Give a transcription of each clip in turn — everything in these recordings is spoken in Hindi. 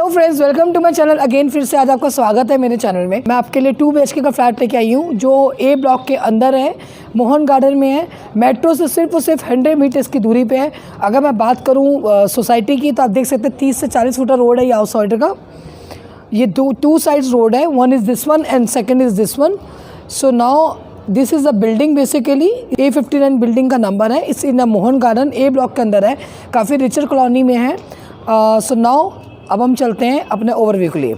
Hello friends, welcome to my channel again. फिर से आज आपका स्वागत है मेरे चैनल में। मैं आपके लिए 2 BHK का फ्लैट लेके आई हूँ जो ए ब्लॉक के अंदर है, मोहन गार्डन में है। मेट्रो से सिर्फ और सिर्फ 100 मीटर्स की दूरी पे है। अगर मैं बात करूँ सोसाइटी की तो आप देख सकते हैं 30 से 40 फुट रोड है ये आउटसाइडर का। ये टू साइड्स रोड है, one is this one and second is this one. So now this is a building, basically A59 building का नंबर है। इस इन मोहन गार्डन ए ब्लॉक के अंदर है, काफ़ी रिचर कॉलोनी में है। सो नाउ अब हम चलते हैं अपने ओवरव्यू के लिए।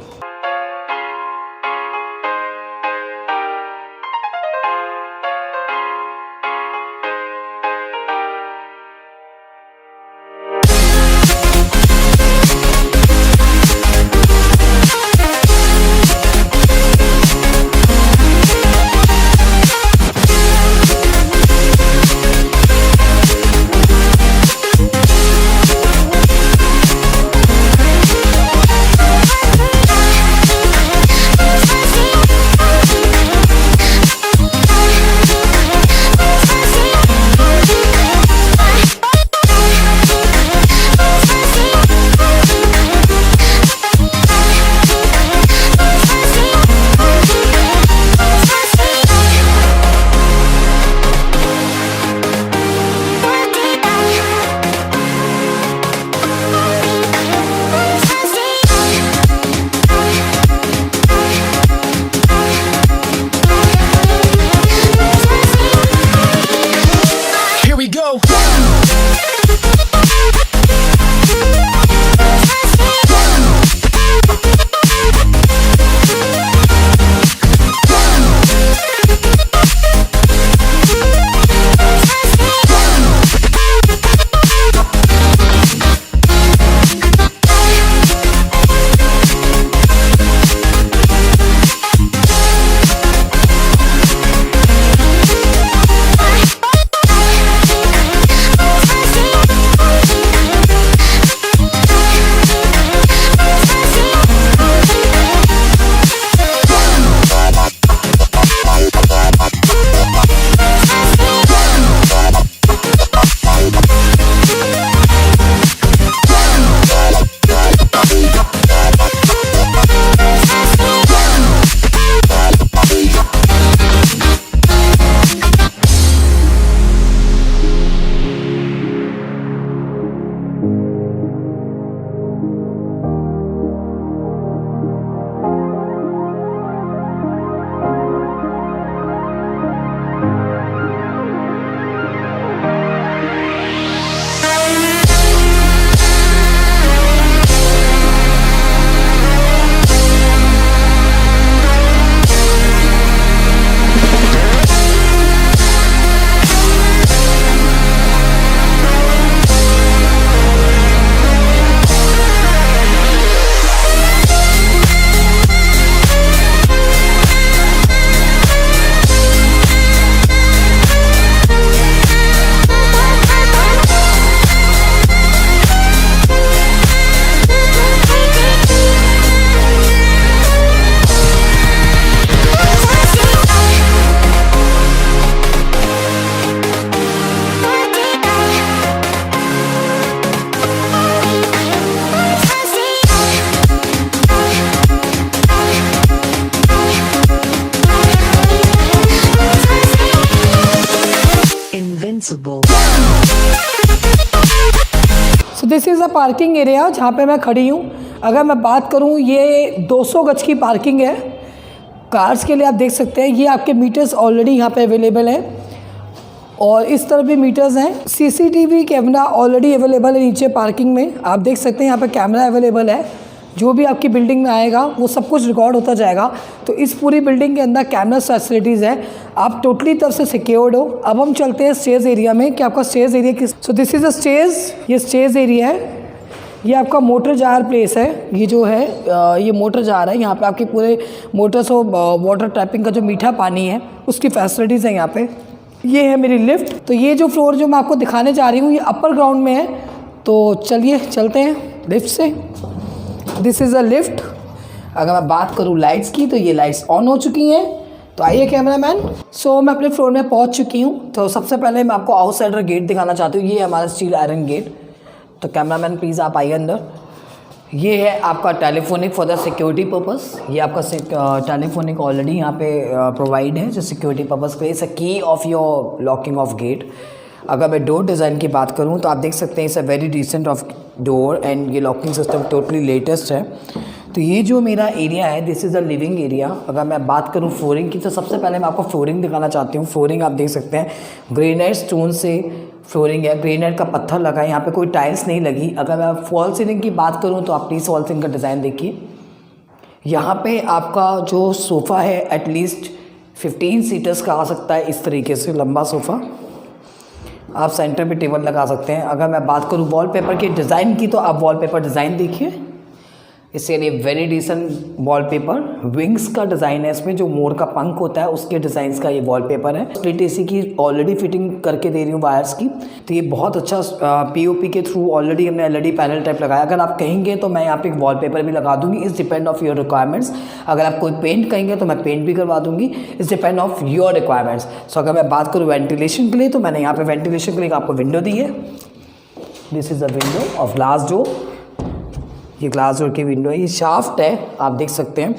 सो this is a parking area जहाँ पे मैं खड़ी हूँ। अगर मैं बात करूँ, ये 200 गज की पार्किंग है कार्स के लिए। आप देख सकते हैं ये आपके मीटर्स ऑलरेडी यहाँ पे अवेलेबल हैं और इस तरफ भी मीटर्स हैं। CCTV कैमरा ऑलरेडी अवेलेबल है नीचे पार्किंग में। आप देख सकते हैं यहाँ पे कैमरा अवेलेबल है। जो भी आपकी बिल्डिंग में आएगा वो सब कुछ रिकॉर्ड होता जाएगा। तो इस पूरी बिल्डिंग के अंदर कैमरा फैसिलिटीज़ है, आप टोटली तरफ से सिक्योर्ड हो। अब हम चलते हैं स्टेज एरिया में कि आपका स्टेज एरिया किस। सो दिस इज़ अ स्टेज, ये स्टेज एरिया है। ये आपका मोटर जार प्लेस है। ये जो है ये मोटर जार है। यहाँ पे आपके पूरे मोटर्स और वाटर टैपिंग का जो मीठा पानी है उसकी फैसिलिटीज़ है यहाँ पे। ये है मेरी लिफ्ट। तो ये जो फ्लोर जो मैं आपको दिखाने जा रही हूँ ये अपर ग्राउंड में है। तो चलिए चलते हैं लिफ्ट से। This is a lift. अगर मैं बात करूँ लाइट्स की तो ये लाइट्स ऑन हो चुकी हैं। तो आइए कैमरामैन। मैं अपने फ्लोर में पहुंच चुकी हूं। तो सबसे पहले मैं आपको आउटसाइडर गेट दिखाना चाहती हूँ। ये हमारा स्टील आयरन गेट। तो कैमरामैन प्लीज़ आप आइए अंदर। ये है आपका telephonic for the security purpose. ये आपका टेलीफोनिक ऑलरेडी यहाँ पे प्रोवाइड है जो सिक्योरिटी पर्पस के लिए। It's a key of your locking of gate. अगर मैं डोर डिज़ाइन की बात करूँ तो आप देख सकते हैं it's a very descent of door and ये लॉकिंग सिस्टम टोटली लेटेस्ट है। तो ये जो मेरा एरिया है this is a living area. अगर मैं बात करूँ फ्लोरिंग की तो सबसे पहले मैं आपको फ्लोरिंग दिखाना चाहती हूँ। फ्लोरिंग आप देख सकते हैं ग्रेनाइट स्टोन से फ्लोरिंग है, ग्रेनाइट का पत्थर लगा है, यहाँ पे कोई टाइल्स नहीं लगी। अगर मैं फॉल सीलिंग की बात करूँ तो आप प्लीज़ फॉल सीलिंग का डिज़ाइन देखिए। यहाँ पे आपका जो सोफ़ा है एटलीस्ट 15 सीटर्स का आ सकता है, इस तरीके से लंबा सोफ़ा। आप सेंटर पे टेबल लगा सकते हैं। अगर मैं बात करूँ वॉलपेपर के डिज़ाइन की तो आप वॉलपेपर डिज़ाइन देखिए। इसके लिए वेरी डिसेंट वॉलपेपर विंग्स का डिज़ाइन है, इसमें जो मोर का पंख होता है उसके डिज़ाइंस का ये वॉलपेपर है। स्प्लिट एसी की ऑलरेडी फिटिंग करके दे रही हूँ वायर्स की। तो ये बहुत अच्छा पीओपी के थ्रू ऑलरेडी हमने एलईडी पैनल टाइप लगाया। अगर आप कहेंगे तो मैं यहाँ पे एक वॉलपेपर भी लगा दूंगी। इस डिपेंड ऑफ योर रिक्वायरमेंट्स। अगर आप कोई पेंट कहेंगे तो मैं पेंट भी करवा दूंगी। इस डिपेंड ऑफ योर रिक्वायरमेंट्स। सो अगर मैं बात करूँ वेंटिलेशन के लिए तो मैंने यहाँ पे वेंटिलेशन के लिए आपको विंडो दी है। This is a window of glass door. ये ग्लास डोर की विंडो है, ये शाफ्ट है, आप देख सकते हैं।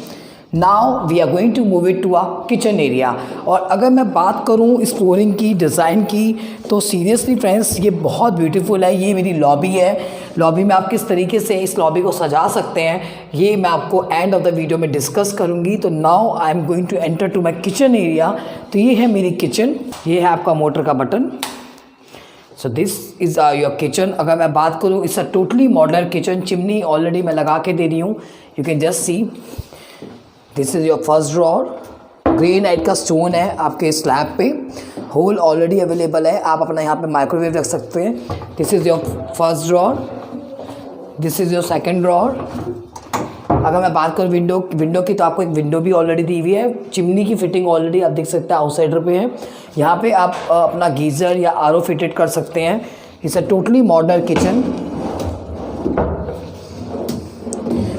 Now we are going to move it to a kitchen area. और अगर मैं बात करूँ इस फ्लोरिंग की डिज़ाइन की तो सीरियसली फ्रेंड्स ये बहुत ब्यूटीफुल है। ये मेरी लॉबी है। लॉबी में आप किस तरीके से इस लॉबी को सजा सकते हैं ये मैं आपको एंड ऑफ द वीडियो में डिस्कस करूँगी। तो now I am going to enter to my kitchen area. तो ये है मेरी किचन, ये है आपका मोटर का button. So this is your kitchen. अगर मैं बात करूँ it's a totally modeller kitchen. Chimney already मैं लगा के दे रही हूँ, you can just see. This is your first drawer. Granite का स्टोन है आपके स्लैब पे, होल ऑलरेडी अवेलेबल है। आप अपना यहाँ पे माइक्रोवेव रख सकते हैं। This is your first drawer, this is your second drawer. अगर मैं बात करूँ विंडो की तो आपको एक विंडो भी ऑलरेडी दी हुई है। चिमनी की फिटिंग ऑलरेडी आप देख सकते हैं आउटसाइडर पे है। यहाँ पे आप अपना गीज़र या आरओ फिटेड कर सकते हैं। It's a totally modern kitchen.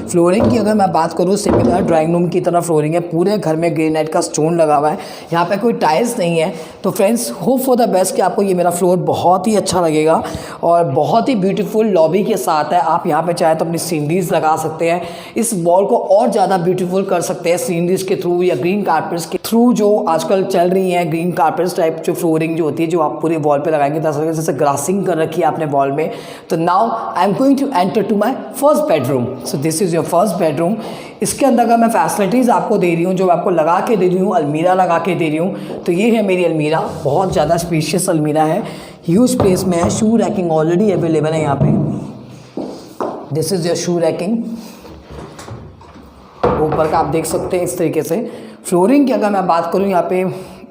Flooring की अगर मैं बात करूँ सिमिलर ड्राइंग रूम की तरह फ्लोरिंग है। पूरे घर में ग्रेनाइट का स्टोन लगा हुआ है, यहाँ पे कोई टाइल्स नहीं है। तो friends hope for the best कि आपको ये मेरा फ्लोर बहुत ही अच्छा लगेगा और बहुत ही ब्यूटीफुल लॉबी के साथ है। आप यहाँ पे चाहे तो अपनी सीनरीज लगा सकते हैं, इस वॉल को और ज़्यादा ब्यूटीफुल कर सकते हैं सीनरीज के थ्रू या ग्रीन कारपेट्स के थ्रू जो आजकल चल रही हैं। ग्रीन कारपेट्स टाइप जो फ्लोरिंग जो होती है जो आप पूरे वॉल पर लगाएंगे जैसे ग्रासिंग कर रखी है आपने वॉल में। तो now I am going to enter to my first bedroom. So this is your first bedroom. इसके अंदर का मैं फैसिलिटीज़ आपको दे रही हूँ जो आपको लगा के दे रही हूँ, अलमीरा लगा के दे रही हूँ। तो ये है मेरी अलमीरा, बहुत ज़्यादा स्पेशियस अलमीरा है, ह्यूज स्पेस में है। शू रैकिंग ऑलरेडी अवेलेबल है यहाँ पे। This is your shoe ranking. ऊपर का आप देख सकते हैं इस तरीके से। फ्लोरिंग की अगर मैं बात करूँ यहाँ पे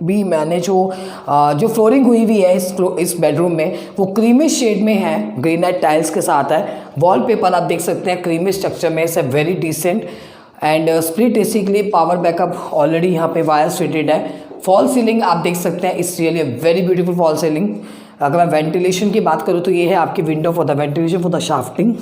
भी मैंने जो फ्लोरिंग हुई हुई है इस बेडरूम में वो क्रीमिश शेड में है, ग्रेनाइट टाइल्स के साथ है। वॉलपेपर आप देख सकते हैं क्रीमिश स्ट्रक्चर में, it's very decent. And split AC के लिए पावर बैकअप ऑलरेडी यहाँ पे वायर्स फिटेड है। फॉल सीलिंग आप देख सकते हैं, it's really very beautiful fall ceiling. अगर मैं वेंटिलेशन की बात करूँ तो ये है आपकी window for the ventilation for the shafting.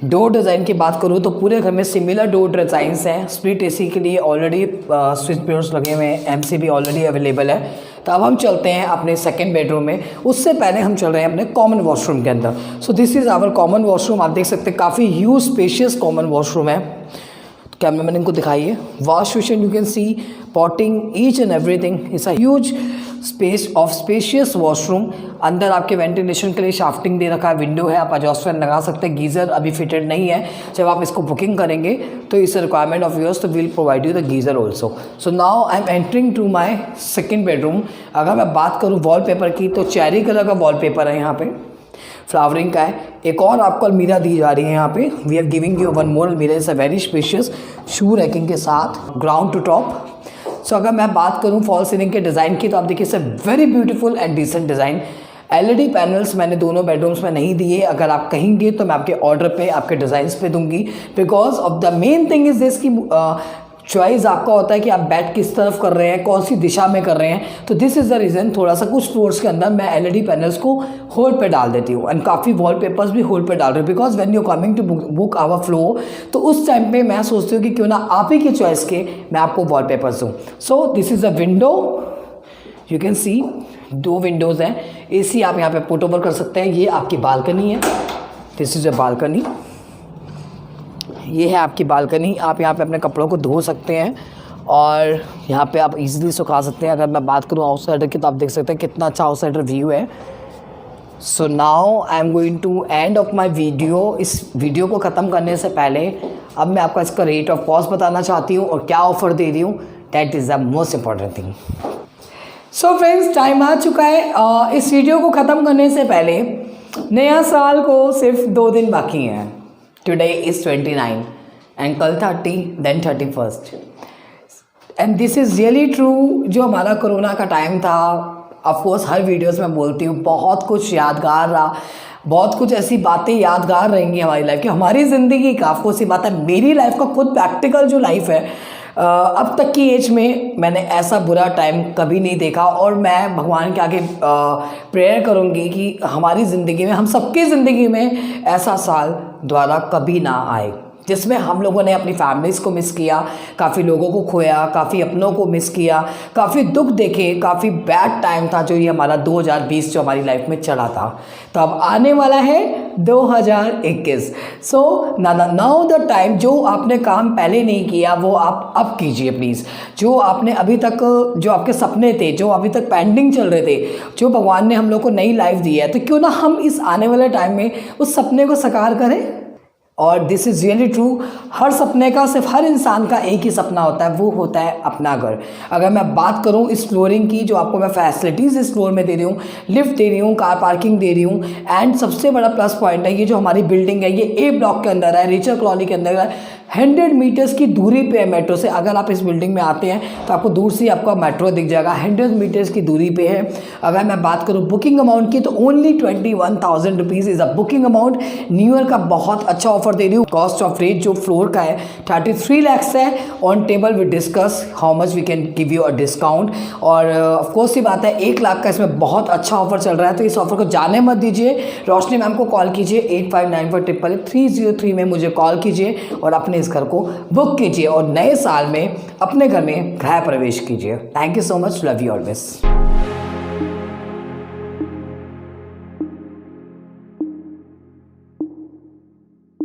Door design की बात करूँ तो पूरे घर में सिमिलर डोर डिज़ाइंस हैं। स्प्लिट एसी के लिए ऑलरेडी स्विच बोर्ड्स लगे हुए हैं, एमसीबी ऑलरेडी अवेलेबल है। तो अब हम चलते हैं अपने सेकंड बेडरूम में। उससे पहले हम चल रहे हैं अपने कॉमन वॉशरूम के अंदर। So this is our common washroom. आप देख सकते हैं काफ़ी ह्यूज स्पेशियस कॉमन वॉशरूम है। कैमरामैन इनको दिखाइए। Wash basin you can see, potting, each and everything. It's a huge space of spacious washroom. अंदर आपके वेंटिलेशन के लिए शाफ्टिंग दे रखा है, विंडो है, आप एग्जॉस्ट फैन लगा सकते हैं। गीज़र अभी फिटेड नहीं है, जब आप इसको बुकिंग करेंगे तो इस रिक्वायरमेंट ऑफ योर्स तो will provide you the geyser also. So now I am entering to my second bedroom. अगर मैं बात करूँ वॉलपेपर की तो चेरी कलर का वॉलपेपर है, यहाँ पे फ्लावरिंग का है। एक और आपको अलमीरा दी जा रही है यहाँ पे। We are giving you one more अलमीरा, is a very spacious shoe racking के साथ, ग्राउंड टू टॉप। सो अगर मैं बात करूँ फॉल सीलिंग के डिज़ाइन की तो आप देखिए it's a very beautiful and decent design. LED panels मैंने दोनों बेडरूम्स में नहीं दिए। अगर आप कहेंगे तो मैं आपके ऑर्डर पे, आपके डिज़ाइंस पे दूंगी। Because of the main thing is this की चॉइस आपका होता है कि आप बैट किस तरफ कर रहे हैं, कौन सी दिशा में कर रहे हैं। तो दिस इज़ द रीज़न थोड़ा सा कुछ फ्लोर्स के अंदर मैं एलईडी पैनल्स को होल पे डाल देती हूँ एंड काफ़ी वॉलपेपर्स भी होल पे डाल रही हूँ। Because when you coming to book our floor तो उस टाइम पे मैं सोचती हूँ कि क्यों ना आप ही की चॉइस के मैं आपको वॉलपेपर्स दूँ। सो this is a window, you can C 2 Windows हैं। एसी आप यहाँ पे पुट ओवर कर सकते हैं। ये आपकी बालकनी है। This is a balcony. ये है आपकी बालकनी। आप यहाँ पे अपने कपड़ों को धो सकते हैं और यहाँ पे आप इजीली सुखा सकते हैं। अगर मैं बात करूँ आउटसाइडर की तो आप देख सकते हैं कितना अच्छा आउटसाइडर व्यू है। So now I am going to end of my video. इस वीडियो को ख़त्म करने से पहले अब मैं आपको इसका रेट ऑफ कॉस्ट बताना चाहती हूँ और क्या ऑफ़र दे रही हूँ। That is the most important thing. So friends, time आ चुका है। इस वीडियो को ख़त्म करने से पहले नया साल को सिर्फ 2 दिन बाकी हैं। टुडे इज़ 29 एंड कल 30, then 31st। And this is really true. जो हमारा कोरोना का टाइम था, ऑफ कोर्स हर वीडियोस में बोलती हूँ, बहुत कुछ यादगार रहा, बहुत कुछ ऐसी बातें यादगार रहेंगी हमारी लाइफ की, हमारी ज़िंदगी का। ऑफ कोर्स ये बात है, मेरी लाइफ का खुद प्रैक्टिकल जो लाइफ है, अब तक की एज में मैंने ऐसा बुरा टाइम कभी नहीं देखा। और मैं भगवान के आगे प्रेयर करूँगी कि हमारी ज़िंदगी में, हम सबकी ज़िंदगी में ऐसा साल दोबारा कभी ना आए जिसमें हम लोगों ने अपनी फैमिलीज़ को मिस किया, काफ़ी लोगों को खोया, काफ़ी अपनों को मिस किया, काफ़ी दुख देखे, काफ़ी बैड टाइम था जो ये हमारा 2020 जो हमारी लाइफ में चला था। तो अब आने वाला है 2021। सो नाउ द टाइम, जो आपने काम पहले नहीं किया वो आप अब कीजिए प्लीज़। जो आपने अभी तक, जो आपके सपने थे, जो अभी तक पेंडिंग चल रहे थे, जो भगवान ने हम लोग को नई लाइफ दी है, तो क्यों ना हम इस आने वाले टाइम में उस सपने को साकार करें। और दिस इज़ रियली ट्रू। हर सपने का, सिर्फ हर इंसान का एक ही सपना होता है, वो होता है अपना घर। अगर मैं बात करूँ इस फ्लोरिंग की, जो आपको मैं फैसिलिटीज़ इस फ्लोर में दे रही हूँ, लिफ्ट दे रही हूँ, कार पार्किंग दे रही हूँ, एंड सबसे बड़ा प्लस पॉइंट है ये जो हमारी बिल्डिंग है, ये ए ब्लॉक के अंदर है, रिचर कॉलोनी के अंदर है। 100 मीटर्स की दूरी पे है मेट्रो से। अगर आप इस बिल्डिंग में आते हैं तो आपको दूर से आपका मेट्रो दिख जाएगा। 100 मीटर्स की दूरी पे है। अगर मैं बात करूँ बुकिंग अमाउंट की, तो only 21,000 rupees is a booking amount. New year का बहुत अच्छा ऑफर दे रही हूँ। कॉस्ट ऑफ रेट जो फ्लोर का है 33 lakhs है। On table we discuss how much we can give you a discount. और ऑफकोर्स ये बात है, 1 लाख का इसमें बहुत अच्छा ऑफर चल रहा है, तो इस ऑफर को जाने मत दीजिए। रोशनी मैम को कॉल कीजिए 8594883303 में मुझे कॉल कीजिए और अपने इस घर को बुक कीजिए और नए साल में अपने घर में गृह प्रवेश कीजिए। Thank you so much, love you always.